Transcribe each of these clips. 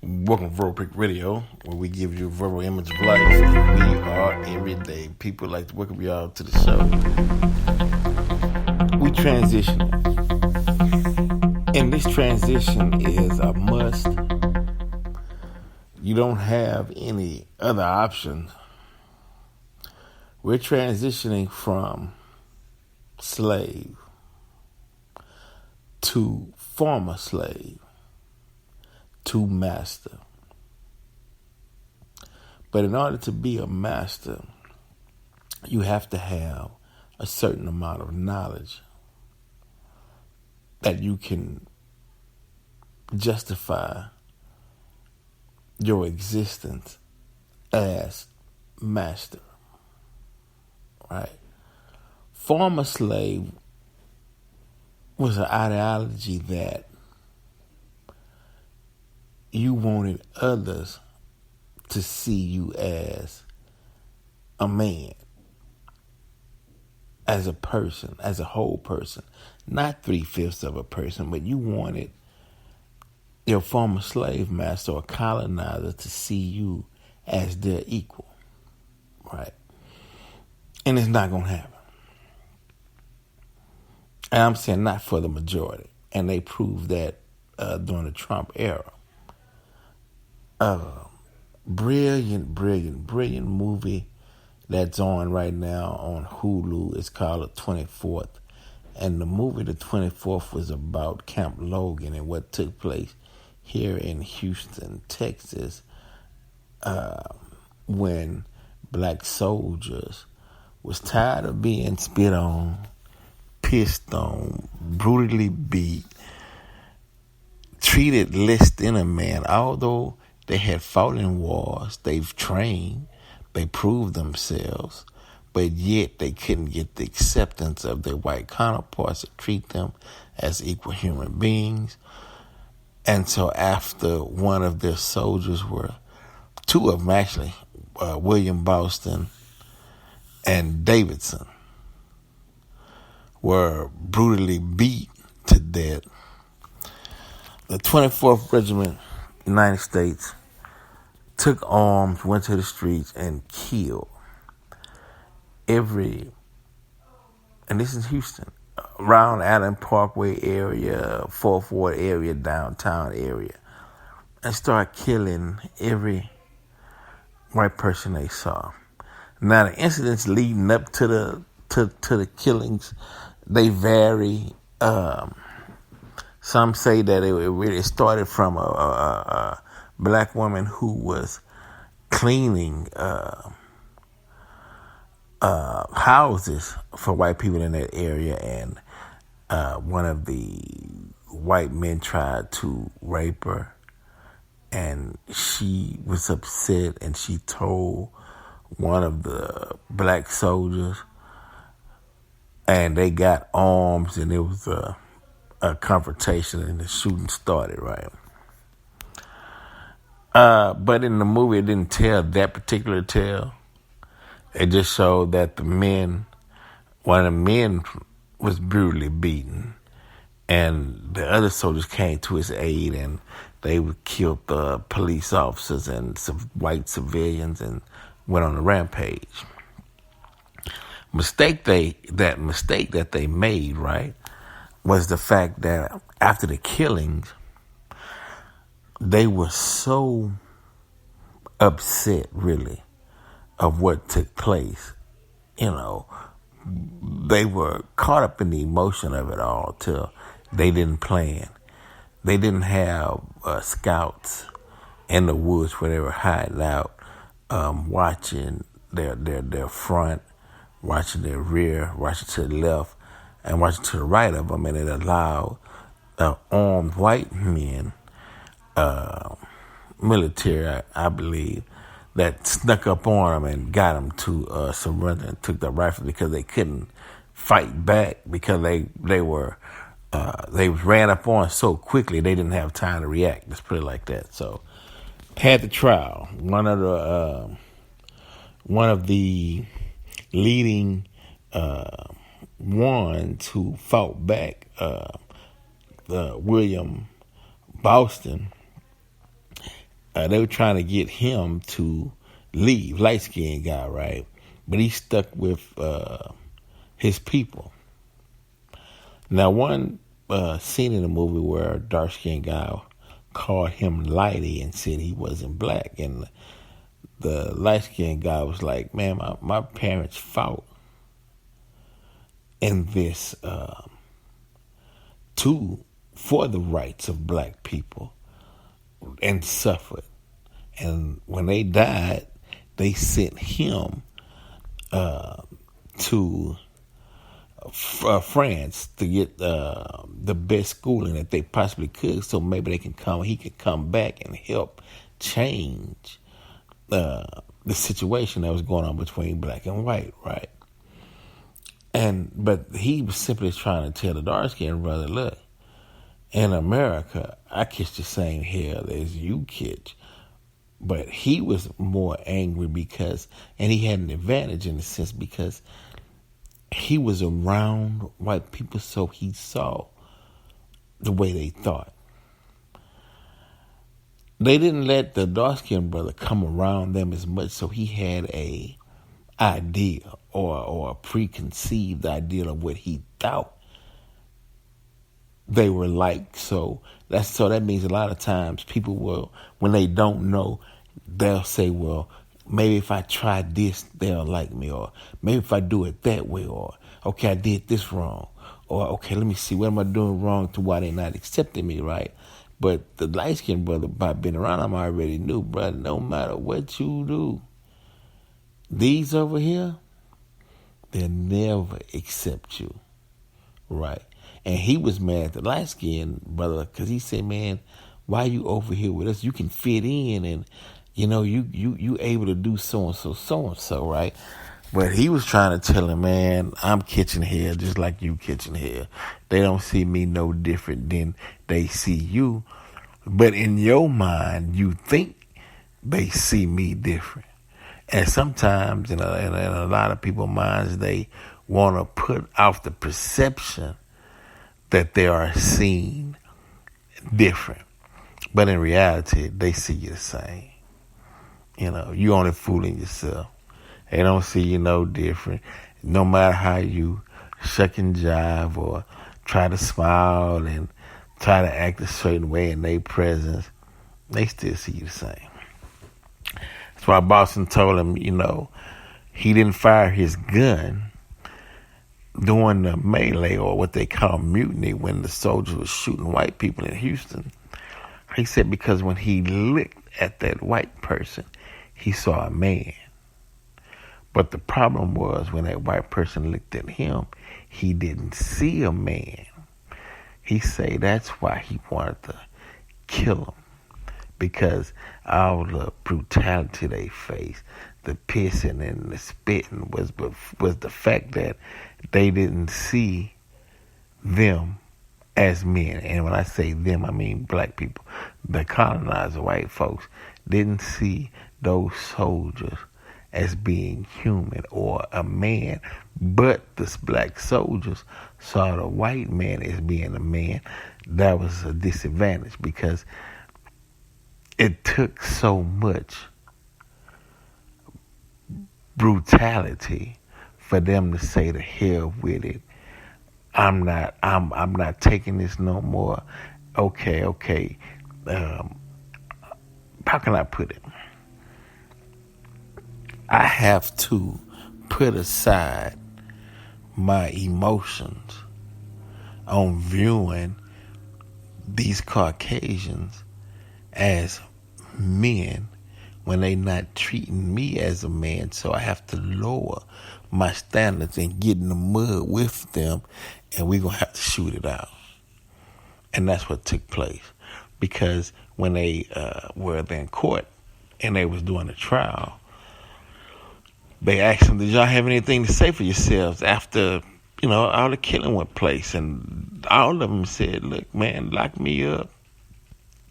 Welcome to Verbal Pick Radio, where we give you a verbal image of life, and we are everyday people. Like to welcome y'all to the show. We transition, and this transition is a must. You don't have any other option. We're transitioning from slave to former slave to master. But in order to be a master, you have to have a certain amount of knowledge that you can justify your existence as master. Right? Former slave was an ideology that you wanted others to see you as a man, as a person, as a whole person, not 3/5 of a person, but you wanted your former slave master or colonizer to see you as their equal, right? And it's not going to happen. And I'm saying not for the majority. And they proved that during the Trump era. Brilliant movie that's on right now on Hulu. It's called The 24th. And the movie The 24th was about Camp Logan and what took place here in Houston, Texas, when black soldiers was tired of being spit on, pissed on, brutally beat, treated less than a man. Although they had fought in wars, they've trained, they proved themselves, but yet they couldn't get the acceptance of their white counterparts to treat them as equal human beings. And so after one of their soldiers two of them actually, William Boston and Davidson, were brutally beat to death, the 24th Regiment, United States, took arms, went to the streets, and killed and this is Houston, around Allen Parkway area, 4th Ward area, downtown area, and started killing every white person they saw. Now the incidents leading up to the killings, they vary. Some say that it really started from a black woman who was cleaning houses for white people in that area, and one of the white men tried to rape her, and she was upset, and she told one of the black soldiers, and they got arms, and it was a confrontation, and the shooting started, right? But in the movie, it didn't tell that particular tale. It just showed that one of the men was brutally beaten, and the other soldiers came to his aid, and they killed the police officers and some white civilians and went on a rampage. Mistake that they made, right, was the fact that after the killings, they were so upset, really, of what took place. You know, they were caught up in the emotion of it all till they didn't plan. They didn't have scouts in the woods where they were hiding out, watching their front, watching their rear, watching to the left, and watching to the right of them, and it allowed armed white men, military, I believe, that snuck up on them and got them to surrender and took the rifle because they couldn't fight back because they ran up on so quickly they didn't have time to react. Let's put it like that. So had the trial. One of the leading ones who fought back, William Boston, They were trying to get him to leave, light skinned guy, right? But he stuck with his people. Now, one scene in the movie where a dark skinned guy called him Lighty and said he wasn't black, and the light skinned guy was like, "Man, my parents fought in this for the rights of black people and suffered. And when they died, they sent him to France to get the best schooling that they possibly could, so maybe he could come back and help change the situation that was going on between black and white, right?" But he was simply trying to tell the dark skinned brother, look, in America, I catch the same hell as you catch. But he was more angry and he had an advantage in a sense because he was around white people, so he saw the way they thought. They didn't let the dark-skinned brother come around them as much, so he had a idea or a preconceived idea of what he thought they were like. So that means a lot of times people will, when they don't know, they'll say, well, maybe if I try this, they'll like me, or maybe if I do it that way, or okay, I did this wrong, or okay, let me see, what am I doing wrong to why they're not accepting me, right? But the light-skinned brother, by being around him, I already knew, brother, no matter what you do, these over here, they'll never accept you, right? And he was mad at the light-skinned brother because he said, man, why you over here with us? You can fit in and, you able to do so-and-so, right? But he was trying to tell him, man, I'm catching hell just like you catching hell. They don't see me no different than they see you. But in your mind, you think they see me different. And sometimes in a lot of people's minds, they want to put off the perception that they are seen different. But in reality, they see you the same. You only fooling yourself. They don't see you no different. No matter how you shuck and jive or try to smile and try to act a certain way in their presence, they still see you the same. That's why Boston told him, he didn't fire his gun during the melee, or what they call mutiny, when the soldiers were shooting white people in Houston. He said because when he looked at that white person, he saw a man. But the problem was when that white person looked at him, he didn't see a man. He said that's why he wanted to kill him, because all the brutality they faced, the pissing and the spitting, was the fact that they didn't see them as men. And when I say them, I mean black people. The colonizer white folks didn't see those soldiers as being human or a man, but the black soldiers saw the white man as being a man. That was a disadvantage because it took so much brutality for them to say to hell with it. I'm not taking this no more. Okay. How can I put it? I have to put aside my emotions on viewing these Caucasians as men when they not treating me as a man. So I have to lower my standards and get in the mud with them, and we're going to have to shoot it out. And that's what took place. Because when they were in court and they was doing the trial, they asked them, did y'all have anything to say for yourselves after, all the killing went place? And all of them said, look, man, lock me up,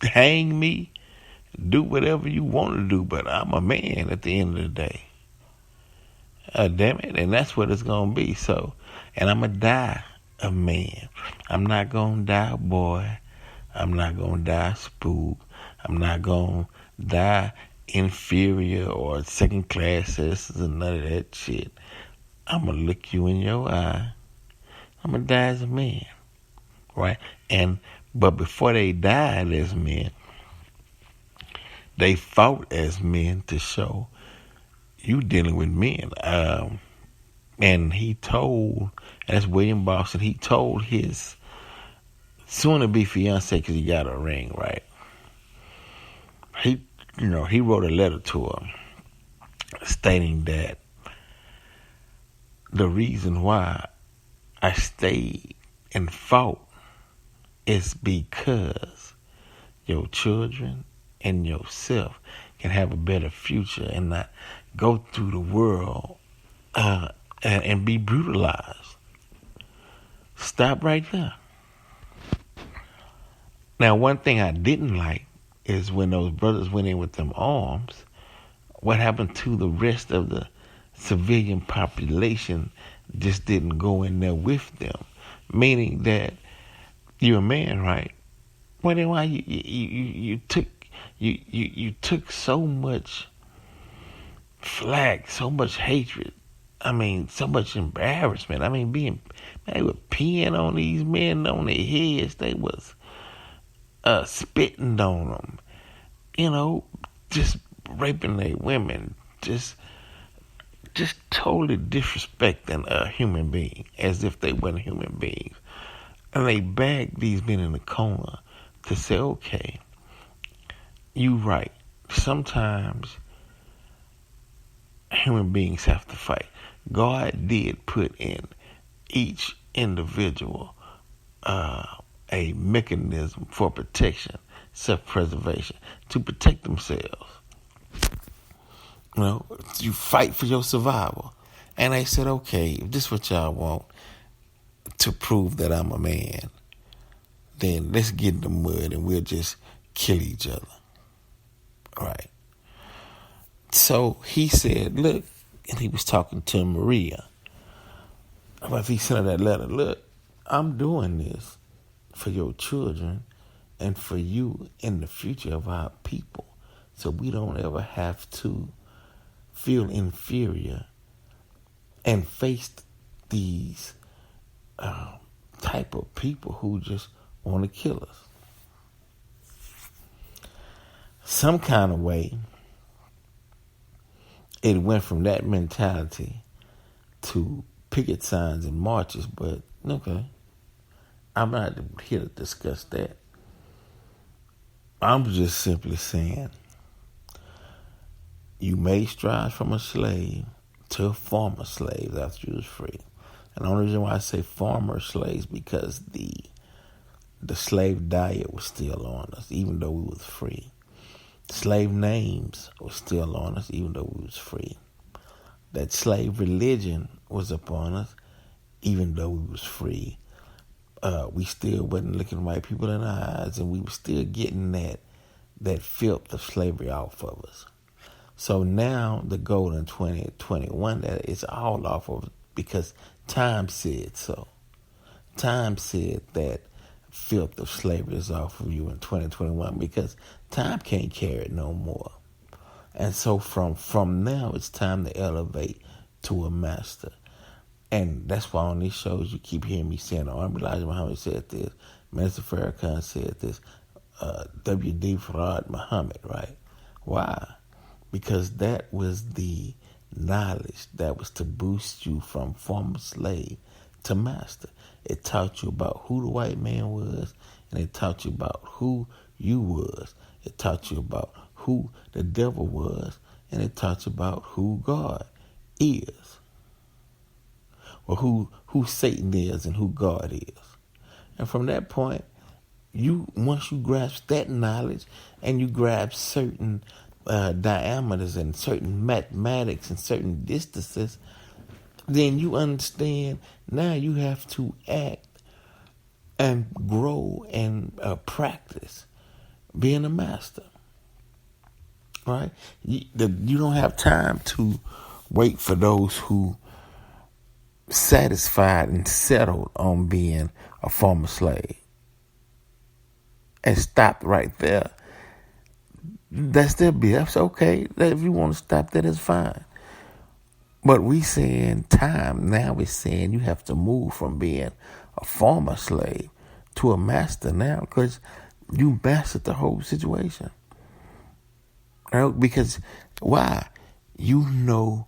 hang me, do whatever you want to do, but I'm a man at the end of the day. Damn it. And that's what it's going to be. So, and I'm going to die a man. I'm not going to die a boy. I'm not going to die a spook. I'm not going to die inferior or second class citizens and none of that shit. I'm going to look you in your eye. I'm going to die as a man. Right? But before they died as men, they fought as men to show you dealing with men. And he told, that's William Boston, he told his soon-to-be fiance, because he got a ring, right? He wrote a letter to her stating that the reason why I stayed and fought is because your children and yourself can have a better future and not go through the world and be brutalized. Stop right there. Now, one thing I didn't like is when those brothers went in with them arms, what happened to the rest of the civilian population just didn't go in there with them. Meaning that you're a man, right? Well, then why you took so much flack, so much hatred. I mean, so much embarrassment. I mean, they were peeing on these men on their heads. They was spitting on them. Just raping their women. Just totally disrespecting a human being as if they weren't human beings. And they bagged these men in the corner to say, okay, you right. Sometimes human beings have to fight. God did put in each individual a mechanism for protection, self-preservation, to protect themselves. You fight for your survival. And they said, okay, if this is what y'all want to prove that I'm a man, then let's get in the mud and we'll just kill each other. All right. So he said, look, and he was talking to Maria. But he sent her that letter, look, I'm doing this for your children and for you in the future of our people, so we don't ever have to feel inferior and face these type of people who just want to kill us. Some kind of way, it went from that mentality to picket signs and marches, but okay. I'm not here to discuss that. I'm just simply saying, you made strides from a slave to a former slave after you was free. And the only reason why I say former slaves, because the slave diet was still on us, even though we was free. Slave names were still on us, even though we was free. That slave religion was upon us, even though we was free. We still wasn't looking white people in the eyes, and we were still getting that filth of slavery off of us. So now the goal in 2021, that is all off of, because time said so. Time said that filth of slavery is off of you in 2021, because time can't carry it no more. And so from now, it's time to elevate to a master. And that's why on these shows you keep hearing me saying, Honorable Elijah Muhammad said this, Minister Farrakhan said this, W.D. Farad Muhammad, right? Why? Because that was the knowledge that was to boost you from former slave to master. It taught you about who the white man was, and it taught you about who you was. It taught you about who the devil was, and it taught you about who God is. Or who Satan is and who God is. And from that point, once you grasp that knowledge and you grasp certain diameters and certain mathematics and certain distances, then you understand now you have to act and grow and practice being a master. Right? You don't have time to wait for those who satisfied and settled on being a former slave and stopped right there That's their business. That's okay. If you want to stop that, it's fine. But we saying time, now we're saying you have to move from being a former slave to a master now because you mastered the whole situation. Right? Because why? You know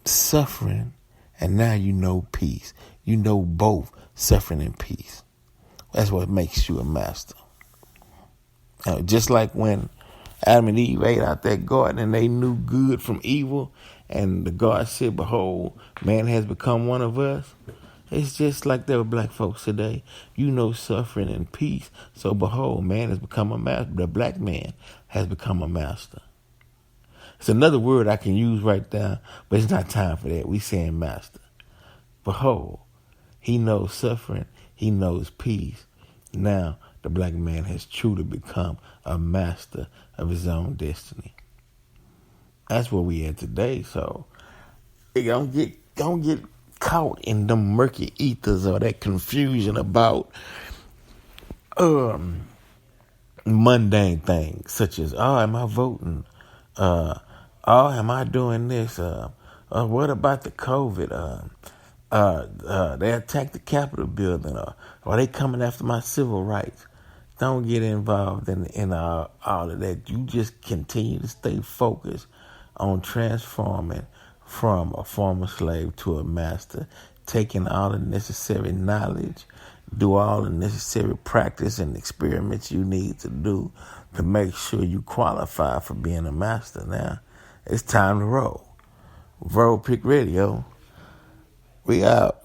suffering and now you know peace. You know both suffering and peace. That's what makes you a master. Just like when Adam and Eve ate out that garden and they knew good from evil, and the God said, behold, man has become one of us. It's just like there were black folks today. You know suffering and peace. So behold, man has become a master. The black man has become a master. It's another word I can use right now, but it's not time for that. We saying master. Behold, he knows suffering. He knows peace. Now the black man has truly become a master of his own destiny. That's where we at today. So don't get caught in the murky ethers or that confusion about mundane things such as, oh, am I voting? Oh, am I doing this? What about the COVID? They attacked the Capitol building. Are they coming after my civil rights? Don't get involved in all of that. You just continue to stay focused on transforming from a former slave to a master, taking all the necessary knowledge, do all the necessary practice and experiments you need to do to make sure you qualify for being a master. Now, it's time to roll. World Pick Radio. We out.